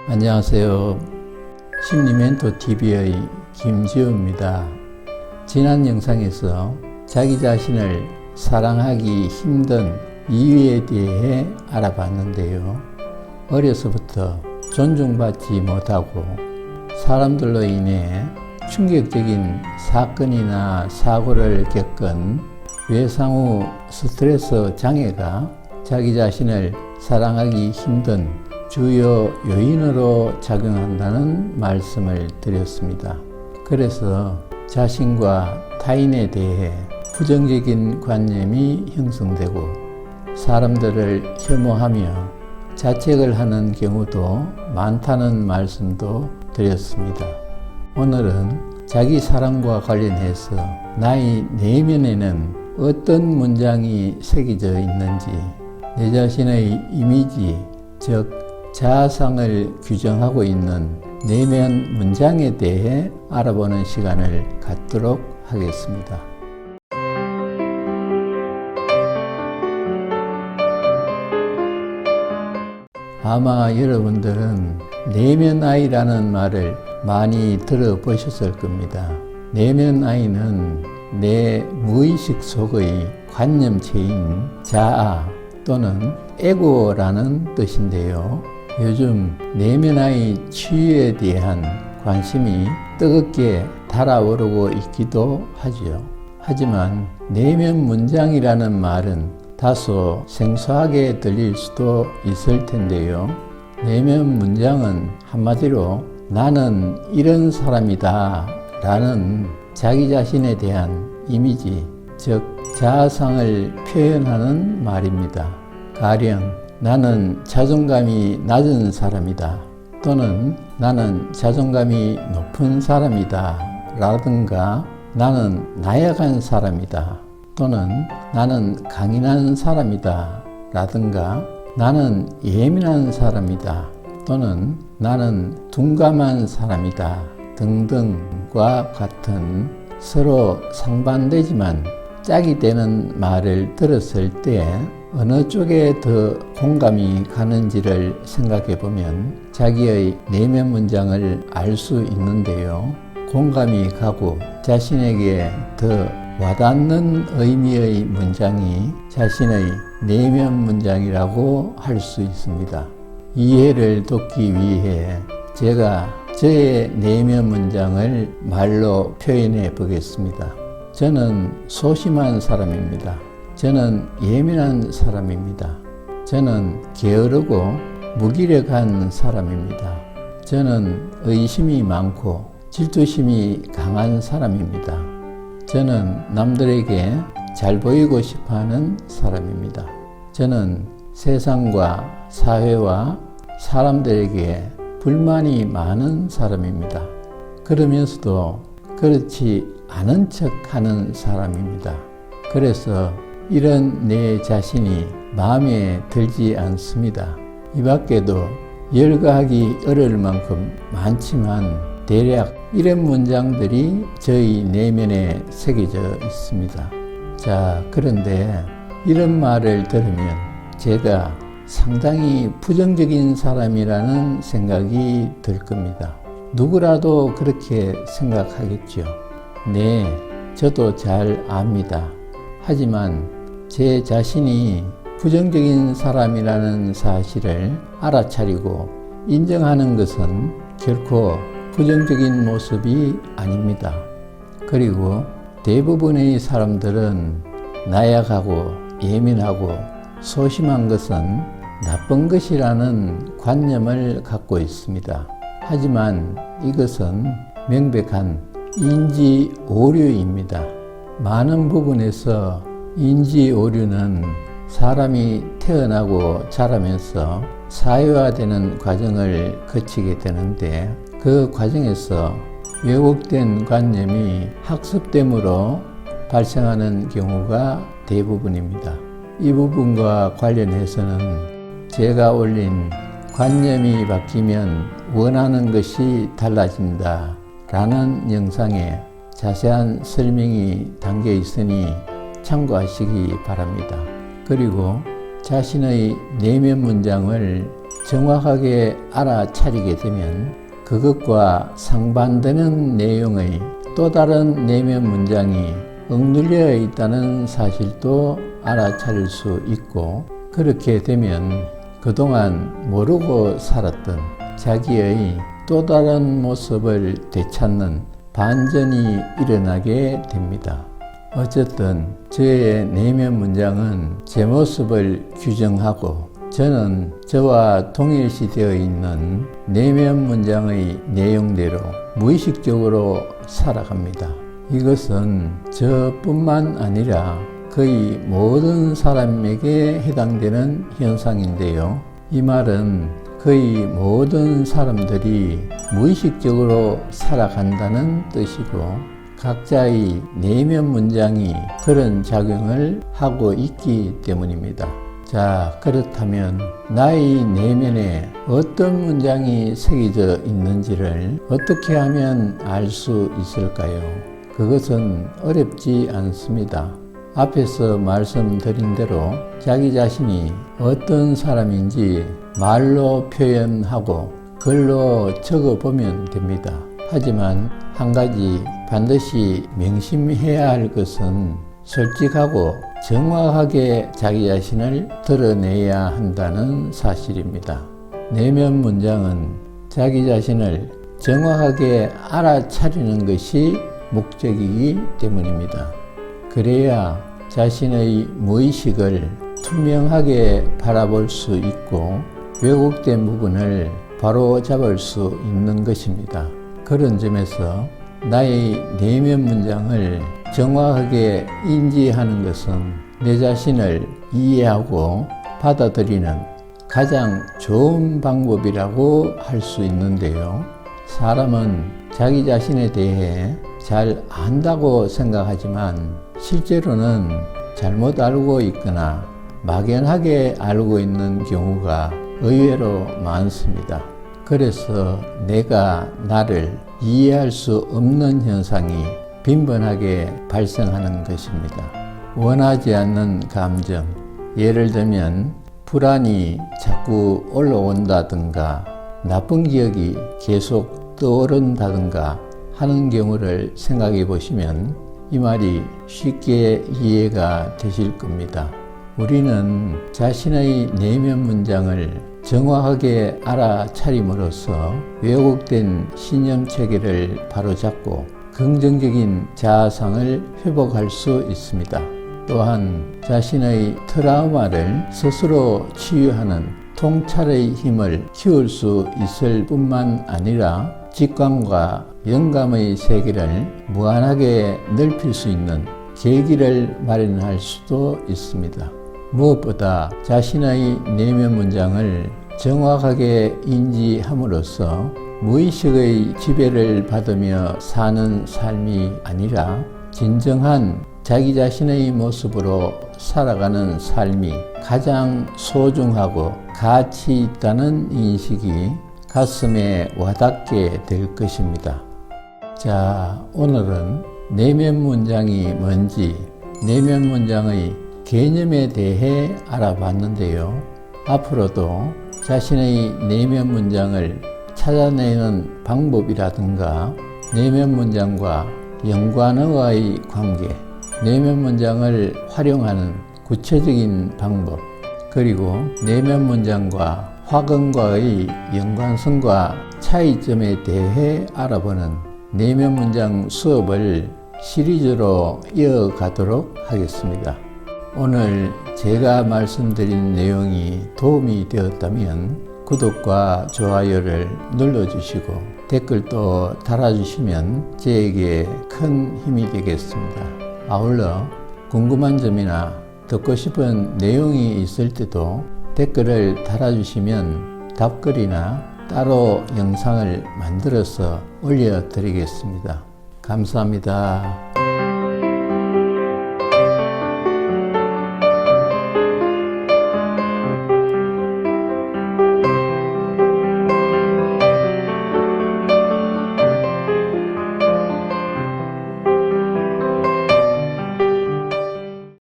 안녕하세요. 심리멘토TV의 김지우입니다. 지난 영상에서 자기 자신을 사랑하기 힘든 이유에 대해 알아봤는데요. 어려서부터 존중받지 못하고 사람들로 인해 충격적인 사건이나 사고를 겪은 외상 후 스트레스 장애가 자기 자신을 사랑하기 힘든 주요 요인으로 작용한다는 말씀을 드렸습니다. 그래서 자신과 타인에 대해 부정적인 관념이 형성되고 사람들을 혐오하며 자책을 하는 경우도 많다는 말씀도 드렸습니다. 오늘은 자기 사랑과 관련해서 나의 내면에는 어떤 문장이 새겨져 있는지, 내 자신의 이미지, 즉 자아상을 규정하고 있는 내면 문장에 대해 알아보는 시간을 갖도록 하겠습니다. 아마 여러분들은 내면 아이라는 말을 많이 들어보셨을 겁니다. 내면 아이는 내 무의식 속의 관념체인 자아 또는 에고라는 뜻인데요. 요즘 내면 아이 치유에 대한 관심이 뜨겁게 달아오르고 있기도 하죠. 하지만 내면 문장이라는 말은 다소 생소하게 들릴 수도 있을 텐데요. 내면 문장은 한마디로 나는 이런 사람이다 라는 자기 자신에 대한 이미지, 즉 자아상을 표현하는 말입니다. 가령 나는 자존감이 낮은 사람이다 또는 나는 자존감이 높은 사람이다 라든가 나는 나약한 사람이다 또는 나는 강인한 사람이다 라든가 나는 예민한 사람이다 또는 나는 둔감한 사람이다 등등과 같은 서로 상반되지만 짝이 되는 말을 들었을 때 어느 쪽에 더 공감이 가는지를 생각해 보면 자기의 내면 문장을 알 수 있는데요. 공감이 가고 자신에게 더 와닿는 의미의 문장이 자신의 내면 문장이라고 할 수 있습니다. 이해를 돕기 위해 제가 저의 내면 문장을 말로 표현해 보겠습니다. 저는 소심한 사람입니다. 저는 예민한 사람입니다. 저는 게으르고 무기력한 사람입니다. 저는 의심이 많고 질투심이 강한 사람입니다. 저는 남들에게 잘 보이고 싶어하는 사람입니다. 저는 세상과 사회와 사람들에게 불만이 많은 사람입니다. 그러면서도 그렇지 않은 척하는 사람입니다. 그래서 이런 내 자신이 마음에 들지 않습니다. 이 밖에도 열거하기 어려울 만큼 많지만 대략 이런 문장들이 저희 내면에 새겨져 있습니다. 자, 그런데 이런 말을 들으면 제가 상당히 부정적인 사람이라는 생각이 들 겁니다. 누구라도 그렇게 생각하겠죠. 네, 저도 잘 압니다. 하지만 제 자신이 부정적인 사람이라는 사실을 알아차리고 인정하는 것은 결코 부정적인 모습이 아닙니다. 그리고 대부분의 사람들은 나약하고 예민하고 소심한 것은 나쁜 것이라는 관념을 갖고 있습니다. 하지만 이것은 명백한 인지 오류입니다. 많은 부분에서 인지 오류는 사람이 태어나고 자라면서 사회화되는 과정을 거치게 되는데 그 과정에서 왜곡된 관념이 학습됨으로 발생하는 경우가 대부분입니다. 이 부분과 관련해서는 제가 올린 관념이 바뀌면 원하는 것이 달라진다 라는 영상에 자세한 설명이 담겨 있으니 참고하시기 바랍니다. 그리고 자신의 내면 문장을 정확하게 알아차리게 되면 그것과 상반되는 내용의 또 다른 내면 문장이 억눌려 있다는 사실도 알아차릴 수 있고, 그렇게 되면 그동안 모르고 살았던 자기의 또 다른 모습을 되찾는 반전이 일어나게 됩니다. 어쨌든 저의 내면 문장은 제 모습을 규정하고 저는 저와 동일시되어 있는 내면 문장의 내용대로 무의식적으로 살아갑니다. 이것은 저뿐만 아니라 거의 모든 사람에게 해당되는 현상인데요. 이 말은 거의 모든 사람들이 무의식적으로 살아간다는 뜻이고, 각자의 내면 문장이 그런 작용을 하고 있기 때문입니다. 자, 그렇다면 나의 내면에 어떤 문장이 새겨져 있는지를 어떻게 하면 알 수 있을까요? 그것은 어렵지 않습니다. 앞에서 말씀드린 대로 자기 자신이 어떤 사람인지 말로 표현하고 글로 적어보면 됩니다. 하지만 한 가지 반드시 명심해야 할 것은 솔직하고 정확하게 자기 자신을 드러내야 한다는 사실입니다. 내면 문장은 자기 자신을 정확하게 알아차리는 것이 목적이기 때문입니다. 그래야 자신의 무의식을 투명하게 바라볼 수 있고 왜곡된 부분을 바로잡을 수 있는 것입니다. 그런 점에서 나의 내면 문장을 정확하게 인지하는 것은 내 자신을 이해하고 받아들이는 가장 좋은 방법이라고 할 수 있는데요. 사람은 자기 자신에 대해 잘 안다고 생각하지만 실제로는 잘못 알고 있거나 막연하게 알고 있는 경우가 의외로 많습니다. 그래서 내가 나를 이해할 수 없는 현상이 빈번하게 발생하는 것입니다. 원하지 않는 감정, 예를 들면 불안이 자꾸 올라온다든가 나쁜 기억이 계속 떠오른다든가 하는 경우를 생각해 보시면 이 말이 쉽게 이해가 되실 겁니다. 우리는 자신의 내면 문장을 정확하게 알아차림으로써 왜곡된 신념 체계를 바로잡고 긍정적인 자아상을 회복할 수 있습니다. 또한 자신의 트라우마를 스스로 치유하는 통찰의 힘을 키울 수 있을 뿐만 아니라 직관과 영감의 세계를 무한하게 넓힐 수 있는 계기를 마련할 수도 있습니다. 무엇보다 자신의 내면 문장을 정확하게 인지함으로써 무의식의 지배를 받으며 사는 삶이 아니라 진정한 자기 자신의 모습으로 살아가는 삶이 가장 소중하고 가치 있다는 인식이 가슴에 와닿게 될 것입니다. 자, 오늘은 내면 문장이 뭔지, 내면 문장의 개념에 대해 알아봤는데요. 앞으로도 자신의 내면 문장을 찾아내는 방법이라든가 내면 문장과 연관어와의 관계, 내면 문장을 활용하는 구체적인 방법, 그리고 내면 문장과 화근과의 연관성과 차이점에 대해 알아보는 내면 문장 수업을 시리즈로 이어가도록 하겠습니다. 오늘 제가 말씀드린 내용이 도움이 되었다면 구독과 좋아요를 눌러주시고 댓글도 달아주시면 저에게 큰 힘이 되겠습니다. 아울러 궁금한 점이나 듣고 싶은 내용이 있을 때도 댓글을 달아주시면 답글이나 따로 영상을 만들어서 올려드리겠습니다. 감사합니다.